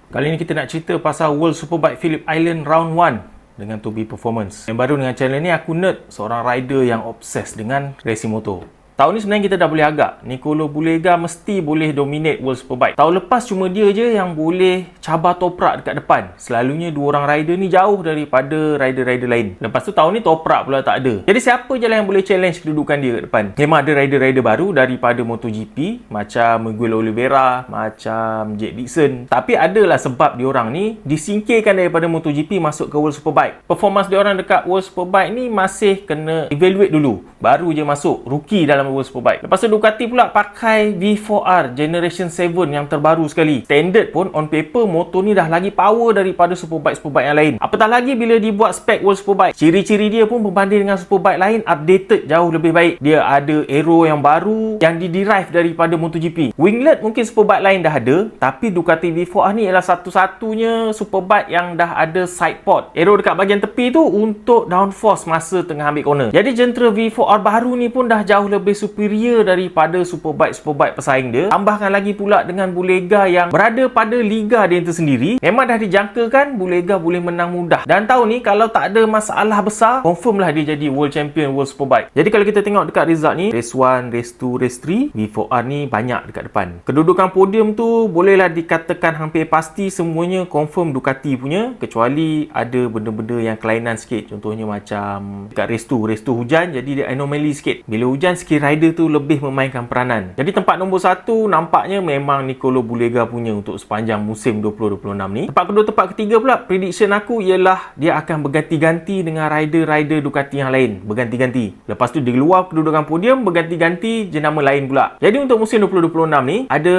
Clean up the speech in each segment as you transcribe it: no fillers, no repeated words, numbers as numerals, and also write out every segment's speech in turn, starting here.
Kali ni kita nak cerita pasal World Superbike Phillip Island Round 1 dengan Toby Performance. Yang baru dengan channel ni, aku nerd seorang rider yang obses dengan racing motor. Tahun ni sebenarnya kita dah boleh agak Nicolo Bulega mesti boleh dominate World Superbike. Tahun lepas cuma dia je yang boleh cabar toprak dekat depan. Selalunya dua orang rider ni jauh daripada rider-rider lain. Lepas tu tahun ni toprak pula tak ada. Jadi siapa je lah yang boleh challenge kedudukan dia kat depan? Memang ada rider-rider baru daripada MotoGP, macam Miguel Oliveira, macam Jake Dixon. Tapi adalah sebab diorang ni disingkirkan daripada MotoGP masuk ke World Superbike. Performance diorang dekat World Superbike ni masih kena evaluate dulu. Baru je masuk rookie dalam World Superbike. Lepas tu Ducati pula pakai V4R Generation 7 yang terbaru sekali. Standard pun on paper motor ni dah lagi power daripada Superbike-Superbike yang lain. Apatah lagi bila dibuat spek World Superbike. Ciri-ciri dia pun berbanding dengan Superbike lain updated jauh lebih baik. Dia ada aero yang baru yang diderive daripada MotoGP. Winglet mungkin Superbike lain dah ada, tapi Ducati V4R ni ialah satu-satunya Superbike yang dah ada side pod. Aero dekat bahagian tepi tu untuk downforce masa tengah ambil corner. Jadi jentera V4R baru ni pun dah jauh lebih superior daripada Superbike pesaing dia. Tambahkan lagi pula dengan Bulega yang berada pada liga dia tersendiri. Memang dah dijangkakan Bulega boleh menang mudah. Dan tahun ni kalau tak ada masalah besar, confirm lah dia jadi World Champion World Superbike. Jadi kalau kita tengok dekat result ni, race 1, race 2, race 3, V4R ni banyak dekat depan. Kedudukan podium tu bolehlah dikatakan hampir pasti semuanya confirm Ducati punya, kecuali ada benda-benda yang kelainan sikit. Contohnya macam dekat race 2 hujan, jadi dia anomaly sikit. Bila hujan, skill rider tu lebih memainkan peranan. Jadi tempat nombor 1 nampaknya memang Nicolo Bulega punya untuk sepanjang musim 2026 ni. Tempat kedua, tempat ketiga pula, prediction aku ialah dia akan berganti-ganti dengan rider-rider Ducati yang lain. Berganti-ganti. Lepas tu di luar kedudukan podium, berganti-ganti jenama lain pula. Jadi untuk musim 2026 ni, ada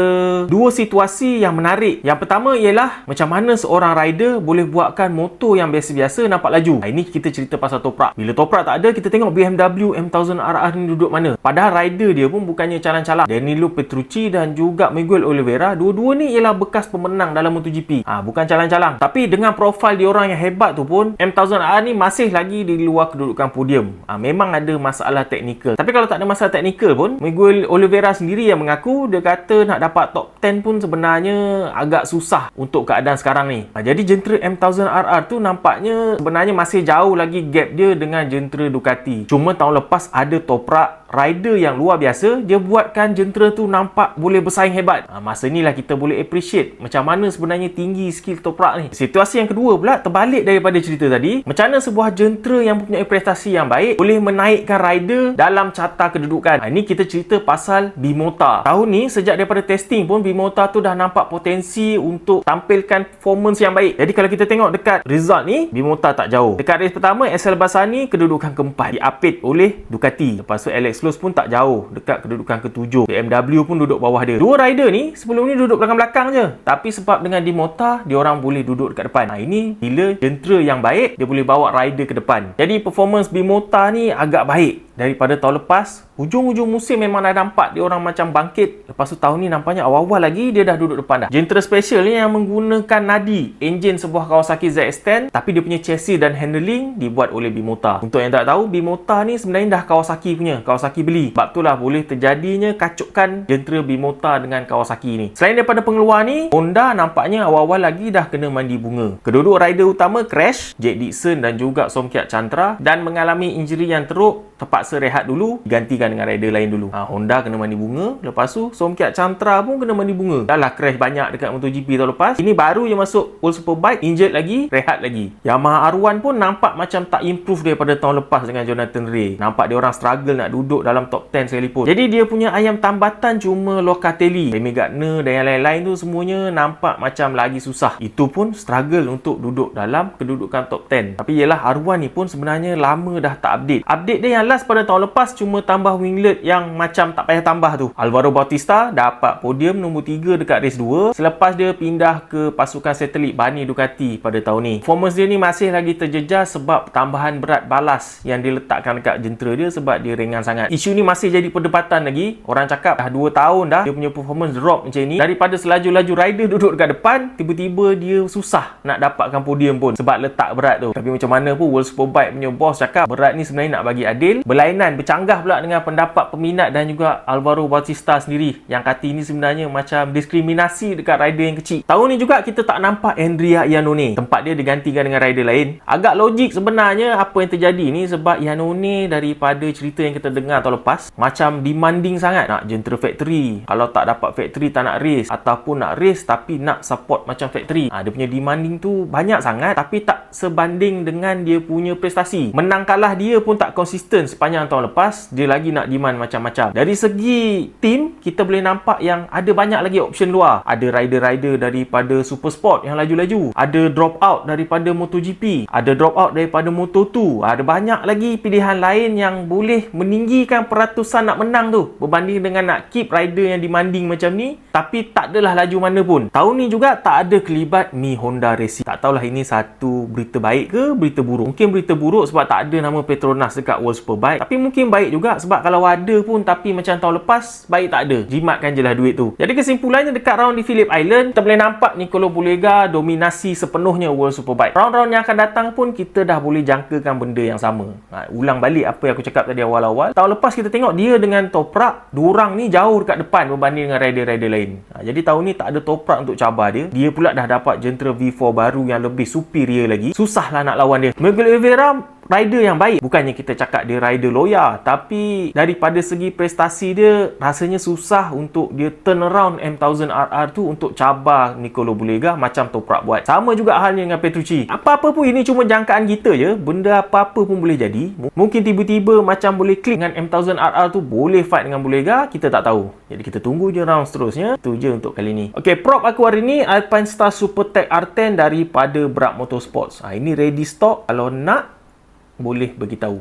dua situasi yang menarik. Yang pertama ialah macam mana seorang rider boleh buatkan motor yang biasa-biasa nampak laju. Ini kita cerita pasal toprak. Bila toprak tak ada, kita tengok BMW M1000RR ni duduk mana. Padahal rider dia pun bukannya calang-calang. Danilo Petrucci dan juga Miguel Oliveira, dua-dua ni ialah bekas pemenang dalam MotoGP. Bukan calang-calang. Tapi dengan profil diorang yang hebat tu pun, M1000RR ni masih lagi di luar kedudukan podium. Memang ada masalah teknikal. Tapi kalau tak ada masalah teknikal pun, Miguel Oliveira sendiri yang mengaku, dia kata nak dapat top 10 pun sebenarnya agak susah untuk keadaan sekarang ni. Jadi jentera M1000RR tu nampaknya sebenarnya masih jauh lagi gap dia dengan jentera Ducati. Cuma tahun lepas ada toprak rider yang luar biasa, dia buatkan jentera tu nampak boleh bersaing hebat. Masa ni lah kita boleh appreciate macam mana sebenarnya tinggi skill toprak ni. Situasi yang kedua pula terbalik daripada cerita tadi. Macam mana sebuah jentera yang mempunyai prestasi yang baik boleh menaikkan rider dalam carta kedudukan. Ini kita cerita pasal Bimota. Tahun ni sejak daripada testing pun Bimota tu dah nampak potensi untuk tampilkan performance yang baik. Jadi kalau kita tengok dekat result ni, Bimota tak jauh. Dekat race pertama, SL Bassani kedudukan keempat, diapit oleh Ducati. Lepas tu Alex Lowes pun tak jauh, dekat kedudukan ketujuh. BMW pun duduk bawah dia. Dua rider ni sebelum ni duduk belakang-belakang je. Tapi sebab dengan Bimota, diorang boleh duduk dekat depan. Ini bila jentera yang baik, dia boleh bawa rider ke depan. Jadi performance Bimota ni agak baik daripada tahun lepas. Hujung-hujung musim memang dah nampak dia orang macam bangkit. Lepas tu tahun ni nampaknya awal-awal lagi dia dah duduk depan dah. Jentera special ni yang menggunakan nadi, enjin sebuah Kawasaki ZX-10, tapi dia punya chassis dan handling dibuat oleh Bimota. Untuk yang tak tahu, Bimota ni sebenarnya dah Kawasaki punya. Kawasaki beli. Sebab itulah boleh terjadinya kacukan jentera Bimota dengan Kawasaki ni. Selain daripada pengeluar ni, Honda nampaknya awal-awal lagi dah kena mandi bunga. Kedua rider utama crash, Jake Dixon dan juga Somkiat Chantra, dan mengalami injury yang teruk, terpaksa rehat dulu, digantikan dengan rider lain dulu. Honda kena mandi bunga. Lepas tu Somkiat Chantra pun kena mandi bunga. Dah lah crash banyak dekat MotoGP tahun lepas. Ini baru je masuk World Superbike, injured lagi, rehat lagi. Yamaha R1 pun nampak macam tak improve daripada tahun lepas dengan Jonathan Rea. Nampak dia orang struggle nak duduk dalam top 10 sekalipun. Jadi dia punya ayam tambatan cuma Locatelli, Remy Gardner dan yang lain-lain tu semuanya nampak macam lagi susah. Itu pun struggle untuk duduk dalam kedudukan top 10. Tapi yelah, R1 ni pun sebenarnya lama dah tak update. Update dia yang last pada tahun lepas cuma tambah winglet yang macam tak payah tambah tu. Alvaro Bautista dapat podium nombor 3 dekat race 2 selepas dia pindah ke pasukan satelit Bani Ducati pada tahun ni. Performance dia ni masih lagi terjejas sebab tambahan berat balas yang diletakkan dekat jentera dia sebab dia ringan sangat. Isu ni masih jadi perdebatan lagi. Orang cakap dah 2 tahun dah dia punya performance drop macam ni. Daripada selaju-laju rider duduk dekat depan, tiba-tiba dia susah nak dapatkan podium pun sebab letak berat tu. Tapi macam mana pun World Superbike punya bos cakap berat ni sebenarnya nak bagi adil. berlainan, bercanggah pula dengan pendapat peminat dan juga Alvaro Bautista sendiri yang kata ini sebenarnya macam diskriminasi dekat rider yang kecil. Tahun ni juga kita tak nampak Andrea Iannone. Tempat dia digantikan dengan rider lain. Agak logik sebenarnya apa yang terjadi ni sebab Iannone daripada cerita yang kita dengar tahun lepas macam demanding sangat nak jentera factory. Kalau tak dapat factory tak nak race, ataupun nak race tapi nak support macam factory. Dia punya demanding tu banyak sangat tapi tak sebanding dengan dia punya prestasi. Menang kalah dia pun tak konsisten sepanjang tahun lepas. Dia lagi nak demand macam-macam. Dari segi team, kita boleh nampak yang ada banyak lagi option luar. Ada rider-rider daripada Super Sport yang laju-laju. Ada drop out daripada MotoGP. Ada drop out daripada Moto2. Ada banyak lagi pilihan lain yang boleh meninggikan peratusan nak menang tu berbanding dengan nak keep rider yang demanding macam ni tapi tak adalah laju mana pun. Tahun ni juga tak ada kelibat Mi Honda Racing. Tak tahulah ini satu berita baik ke berita buruk. Mungkin berita buruk sebab tak ada nama Petronas dekat World Superbike. Tapi mungkin baik juga sebab kalau ada pun tapi macam tahun lepas, baik tak ada. Jimatkan je lah duit tu. Jadi kesimpulannya dekat round di Phillip Island, kita boleh nampak Nicolo Bulega dominasi sepenuhnya World Superbike. Round-round yang akan datang pun kita dah boleh jangkakan benda yang sama. Ulang balik apa yang aku cakap tadi awal-awal. Tahun lepas kita tengok dia dengan Toprak, diorang ni jauh dekat depan berbanding dengan rider-rider lain. Jadi tahun ni tak ada Toprak untuk cabar dia. Dia pula dah dapat jentera V4 baru yang lebih superior lagi. Susahlah nak lawan dia. Miguel Oliveira rider yang baik. Bukannya kita cakap dia rider loya, tapi daripada segi prestasi dia rasanya susah untuk dia turn around M1000RR tu untuk cabar Nicolo Bulega macam Toprak buat. Sama juga halnya dengan Petrucci. Apa-apa pun ini cuma jangkaan kita je. Benda apa-apa pun boleh jadi. Mungkin tiba-tiba macam boleh klik dengan M1000RR tu boleh fight dengan Bulega, kita tak tahu. Jadi kita tunggu je round seterusnya. Itu je untuk kali ni. Okay, prop aku hari ni Alpine Star Supertech R10 daripada Brab Motorsports. Ini ready stock. Kalau nak boleh beritahu.